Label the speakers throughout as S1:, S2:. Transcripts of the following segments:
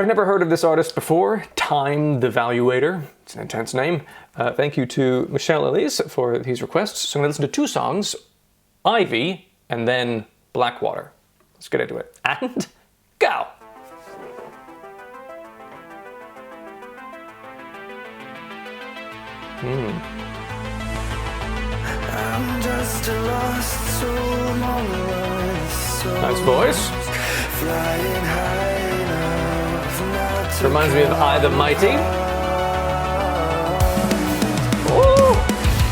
S1: I've never heard of this artist before. Time the VALUATOR. It's an intense name. Thank you to Michelle Elise for these requests. So I'm going to listen to 2 songs, Ivy and then Blackwater. Let's get into it. And go!
S2: I'm just a lost soul among the lost.
S1: Nice voice.
S2: Flying high enough not to
S1: Reminds me of I the Mighty. Ooh.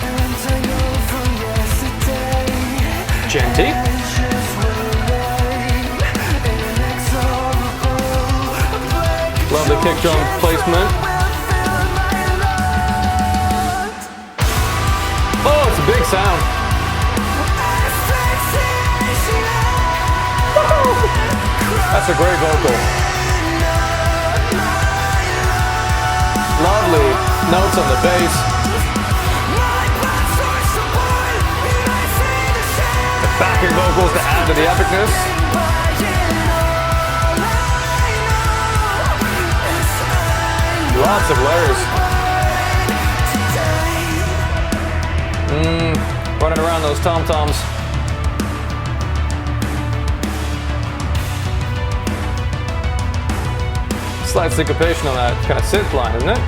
S2: entangle from yesterday.
S1: Genty.
S2: Ashes will remain inexorable. Black
S1: Lovely kick drum placement.
S2: will fill my lungs.
S1: Oh, it's a big sound. That's a great vocal. Lovely notes on the bass. The backing vocals to add to the epicness. Lots of layers. Running around those tom-toms. Slight syncopation on that kind of synth line, isn't it?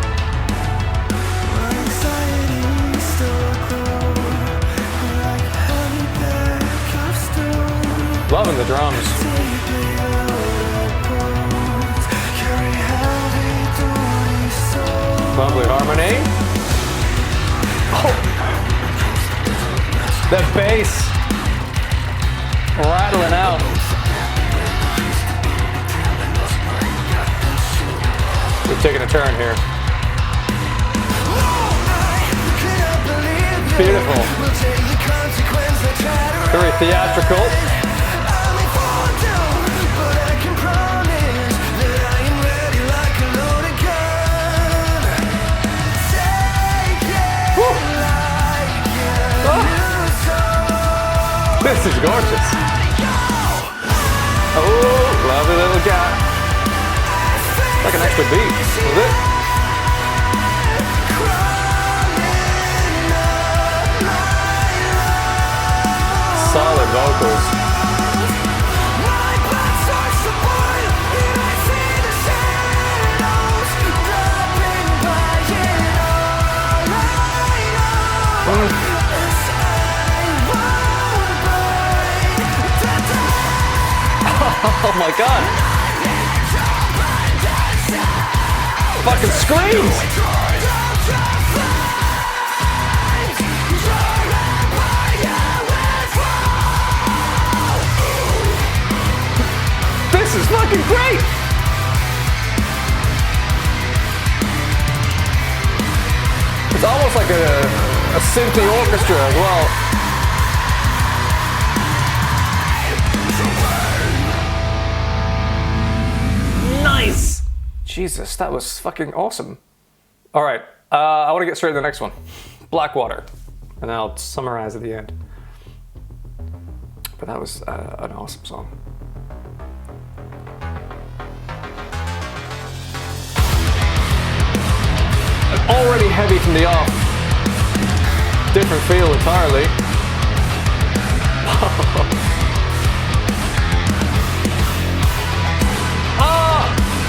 S1: Loving the drums. Lovely harmony. Oh. The bass rattling out. We're taking a turn here. Beautiful. Very theatrical. This is gorgeous. Oh, lovely little gap. Like an extra beat, was it? Solid vocals. Oh my god! Fucking screams! This is fucking great! It's almost like a symphony orchestra as well. Nice! Jesus, that was fucking awesome. All right, I want to get straight to the next one. Blackwater. And then I'll summarize at the end. But that was an awesome song. Already heavy from the off. Different feel entirely.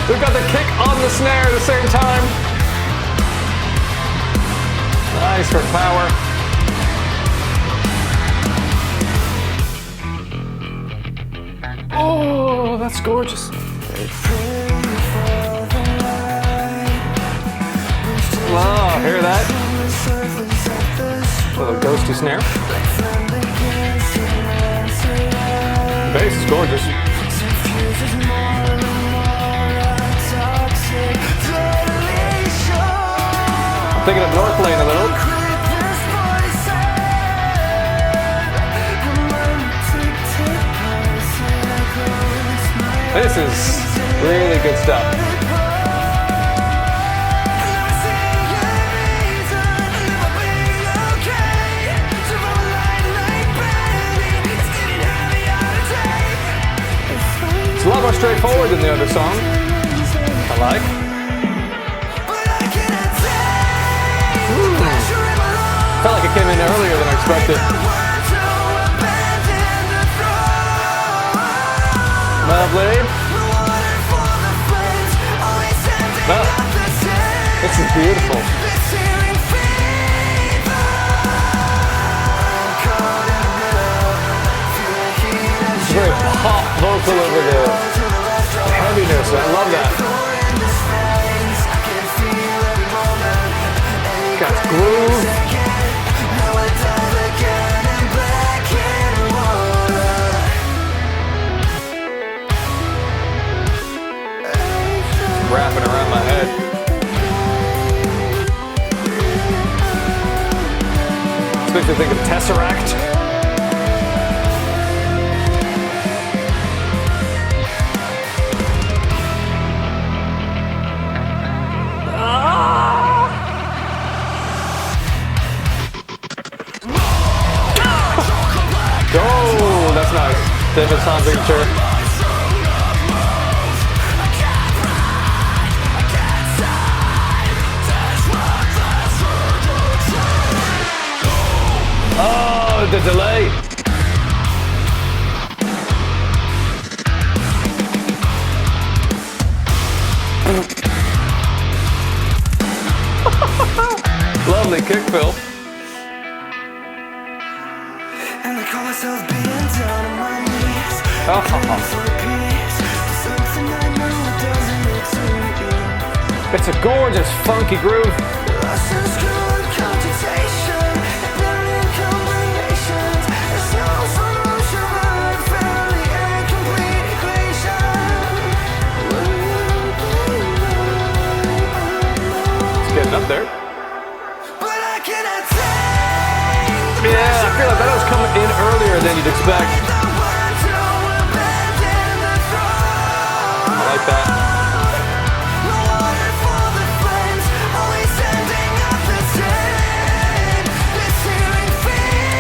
S1: We've got the kick on the snare at the same time. Nice for power. Oh, that's gorgeous. Wow, hear that? Little ghosty snare. The bass is gorgeous. Thinking of North Lane a little. This is really good stuff. It's a lot more straightforward than the other song. I sound like. Felt like it came in earlier than I expected. Lovely. Oh, this is beautiful. It's very pop vocal over the heaviness. I love that. Got groove. Wrapping around my head. This makes me think of Tesseract. Oh, that's nice. David Song signature. Oh, the delay. Lovely kick, Phil.
S2: And I call myself being down on my knees.
S1: Oh. It's a gorgeous, funky groove. It's getting up there. Yeah, I feel like that was coming in earlier than you'd expect. I like that.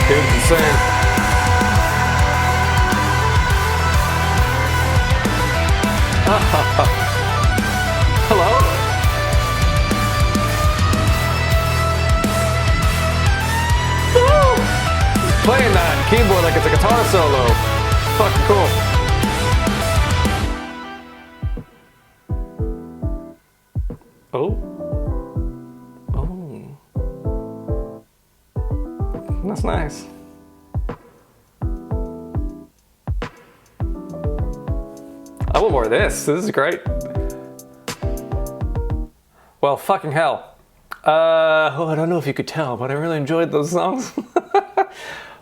S1: Dude's insane. Hello? Playing that keyboard like it's a guitar solo. Fucking cool. Oh. Oh. That's nice. I want more of this. This is great. Well, fucking hell. I don't know if you could tell, but I really enjoyed those songs.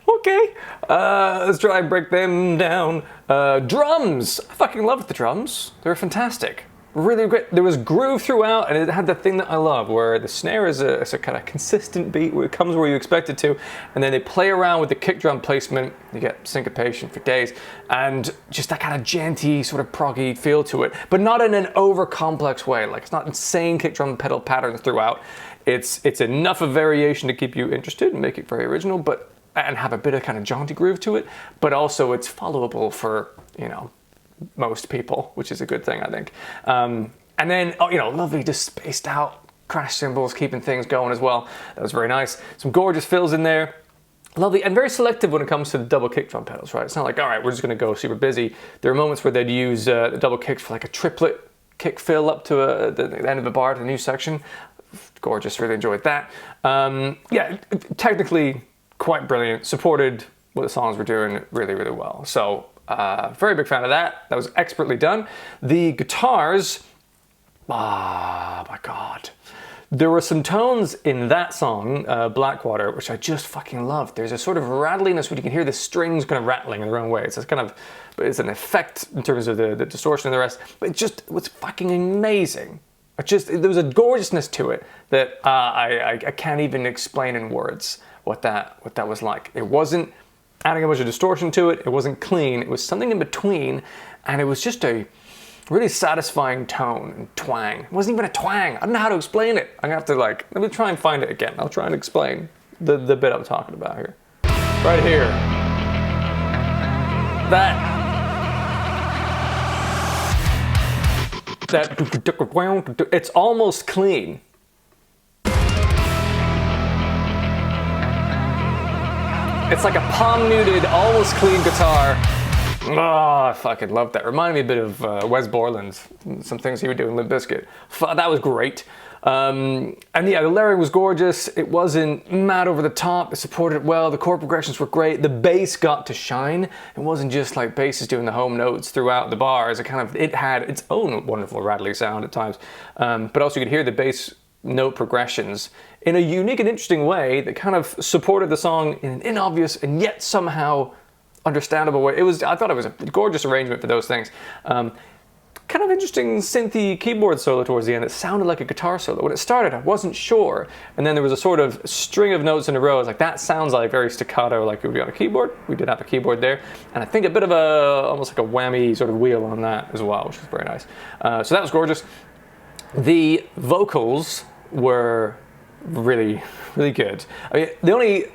S1: Okay, let's try and break them down. Drums! I fucking loved the drums. They were fantastic. Really great. There was groove throughout, and it had the thing that I love, where the snare is a kind of consistent beat, where it comes where you expect it to, and then they play around with the kick drum placement. You get syncopation for days, and just that kind of janty, sort of proggy feel to it, but not in an over-complex way. Like, it's not insane kick drum pedal patterns throughout. It's enough of variation to keep you interested and make it very original, and have a bit of kind of jaunty groove to it, but also it's followable for, you know, most people, which is a good thing, I think. And then, you know, lovely, just spaced out crash cymbals, keeping things going as well. That was very nice. Some gorgeous fills in there. Lovely, and very selective when it comes to the double kick drum pedals, right? It's not like, all right, we're just gonna go super busy. There are moments where they'd use the double kicks for like a triplet kick fill up to the end of a bar to the new section. Gorgeous, really enjoyed that. Yeah, technically quite brilliant, supported what the songs were doing really, really well. So, very big fan of that. That was expertly done. The guitars, oh my God. There were some tones in that song, Blackwater, which I just fucking loved. There's a sort of rattliness where you can hear the strings kind of rattling in their own way. It's kind of, it's an effect in terms of the distortion and the rest, but it just was fucking amazing. There was a gorgeousness to it that I can't even explain in words what that was like. It wasn't adding a bunch of distortion to it. It wasn't clean. It was something in between, and it was just a really satisfying tone and twang. It wasn't even a twang. I don't know how to explain it. I'm gonna have to let me try and find it again. I'll try and explain the bit I'm talking about here. Right here. That. that, it's almost clean. It's like a palm muted, almost clean guitar. Oh, I fucking love that. Reminded me a bit of Wes Borland, some things he would do in Limp Bizkit. That was great. And yeah, the layering was gorgeous. It wasn't mad over the top. It supported it well. The chord progressions were great. The bass got to shine. It wasn't just like basses doing the home notes throughout the bars. It had its own wonderful rattly sound at times. But also you could hear the bass note progressions in a unique and interesting way that kind of supported the song in an inobvious and yet somehow understandable way. I thought it was a gorgeous arrangement for those things. Kind of interesting synthy keyboard solo towards the end. It sounded like a guitar solo. When it started, I wasn't sure. And then there was a sort of string of notes in a row. I was like, that sounds like very staccato, like it would be on a keyboard. We did have a keyboard there. And I think a bit of almost like a whammy sort of wheel on that as well, which was very nice. So that was gorgeous. The vocals were really, really good. I mean, the only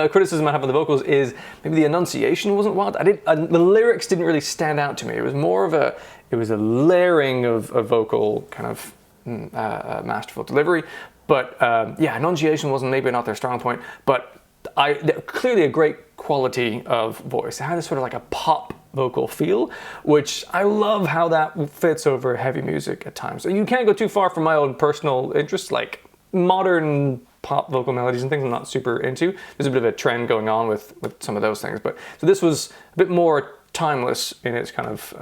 S1: criticism I have of the vocals is maybe the enunciation wasn't wild. The lyrics didn't really stand out to me. It was more of a layering of vocal kind of masterful delivery. But yeah, enunciation wasn't maybe not their strong point. But clearly a great quality of voice. It had this sort of like a pop vocal feel, which I love how that fits over heavy music at times. So you can't go too far from my own personal interests, like modern pop vocal melodies and things I'm not super into. There's a bit of a trend going on with some of those things. But so this was a bit more timeless in its kind of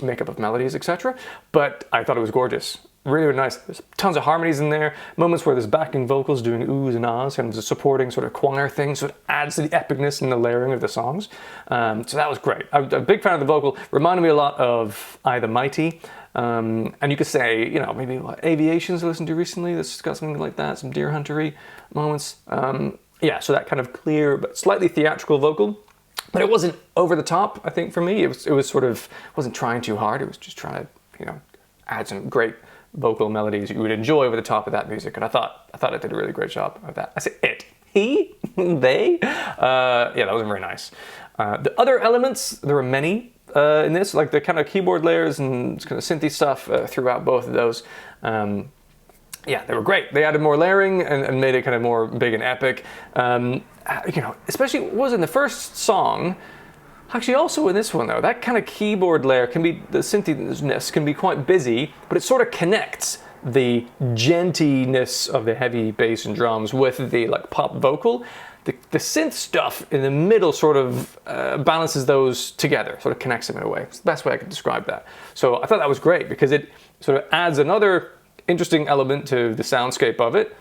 S1: makeup of melodies, etc. But I thought it was gorgeous. Really, really nice. There's tons of harmonies in there. Moments where there's backing vocals doing oohs and ahs, kind of a supporting sort of choir thing, so it adds to the epicness and the layering of the songs. So that was great. I'm a big fan of the vocal. Reminded me a lot of I the Mighty. And you could say, you know, maybe what Aviations I listened to recently that's got something like that, some Deer Hunter-y moments. Yeah, so that kind of clear but slightly theatrical vocal. But it wasn't over the top, I think, for me. It was sort of, wasn't trying too hard. It was just trying to, you know, add some great vocal melodies you would enjoy over the top of that music. And I thought it did a really great job of that. I say it. He? They? Yeah, that was very nice. The other elements, there were many in this, like the kind of keyboard layers and kind of synthy stuff throughout both of those. Yeah, they were great. They added more layering and made it kind of more big and epic. You know, especially what was in the first song. Actually, also in this one though, that kind of keyboard layer can be, the synthiness can be quite busy, but it sort of connects the gentiness of the heavy bass and drums with the like pop vocal. The synth stuff in the middle sort of balances those together, sort of connects them in a way. It's the best way I could describe that. So I thought that was great because it sort of adds another interesting element to the soundscape of it,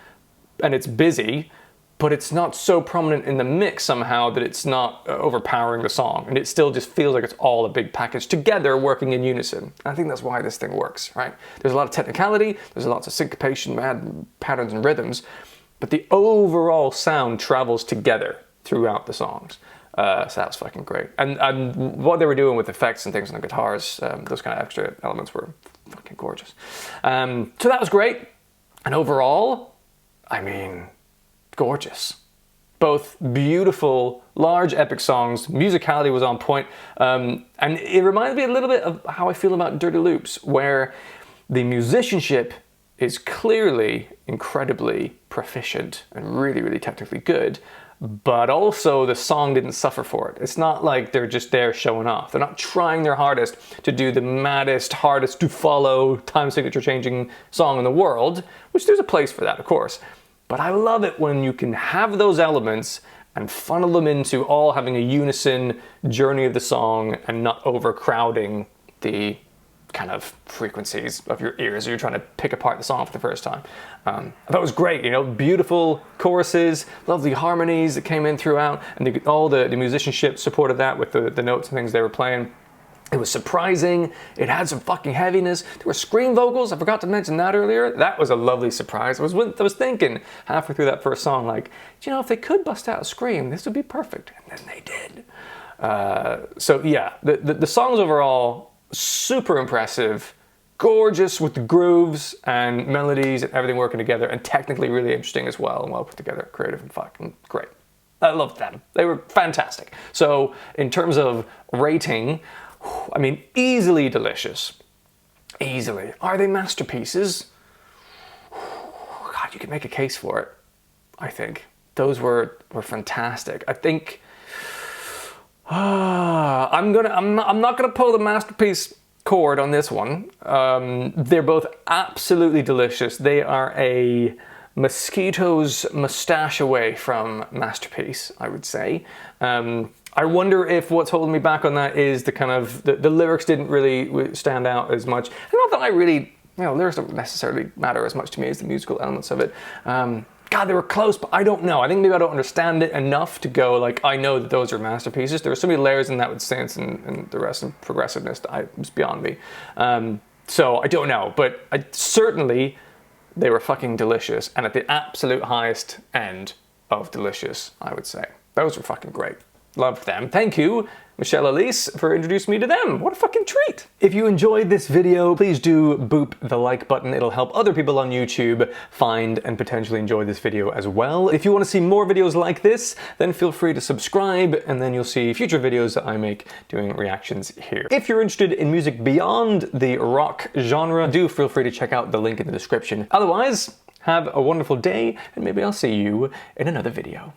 S1: and it's busy, but it's not so prominent in the mix somehow that it's not overpowering the song, and it still just feels like it's all a big package together working in unison. And I think that's why this thing works, right? There's a lot of technicality, there's lots of syncopation, mad patterns and rhythms, but the overall sound travels together throughout the songs. So that was fucking great. And what they were doing with effects and things on the guitars, those kind of extra elements were fucking gorgeous. So that was great. And overall, I mean, gorgeous. Both beautiful, large, epic songs. Musicality was on point. And it reminded me a little bit of how I feel about Dirty Loops, where the musicianship is clearly incredibly proficient and really, really technically good, but also the song didn't suffer for it. It's not like they're just there showing off. They're not trying their hardest to do the maddest, hardest to follow, time signature changing song in the world, which there's a place for that, of course. But I love it when you can have those elements and funnel them into all having a unison journey of the song and not overcrowding the kind of frequencies of your ears as you're trying to pick apart the song for the first time. I thought it was great, you know, beautiful choruses, lovely harmonies that came in throughout, and all the musicianship supported that with the notes and things they were playing. It was surprising. It had some fucking heaviness. There were scream vocals. I forgot to mention that earlier. That was a lovely surprise. I was thinking halfway through that first song, like, you know, if they could bust out a scream, this would be perfect. And then they did. So yeah, the songs overall, super impressive, gorgeous with the grooves and melodies and everything working together, and technically really interesting as well, and well put together, creative and fucking great. I loved them. They were fantastic. So in terms of rating, I mean, easily delicious. easily. Are they masterpieces? God, you could make a case for it, I think. Those were fantastic. I think I'm not gonna pull the masterpiece cord on this one. They're both absolutely delicious. They are a mosquito's mustache away from masterpiece, I would say. I wonder if what's holding me back on that is the kind of the lyrics didn't really stand out as much. And not that I really, lyrics don't necessarily matter as much to me as the musical elements of it. God, they were close, but I don't know. I think maybe I don't understand it enough to go like, I know that those are masterpieces. There are so many layers in that with synths and the rest of progressiveness that it's beyond me. So I don't know, but certainly they were fucking delicious, and at the absolute highest end of delicious, I would say. Those were fucking great. Loved them. Thank you, Michelle Elise, for introducing me to them. What a fucking treat. If you enjoyed this video, please do boop the like button. It'll help other people on YouTube find and potentially enjoy this video as well. If you want to see more videos like this, then feel free to subscribe, and then you'll see future videos that I make doing reactions here. If you're interested in music beyond the rock genre, do feel free to check out the link in the description. Otherwise, have a wonderful day, and maybe I'll see you in another video.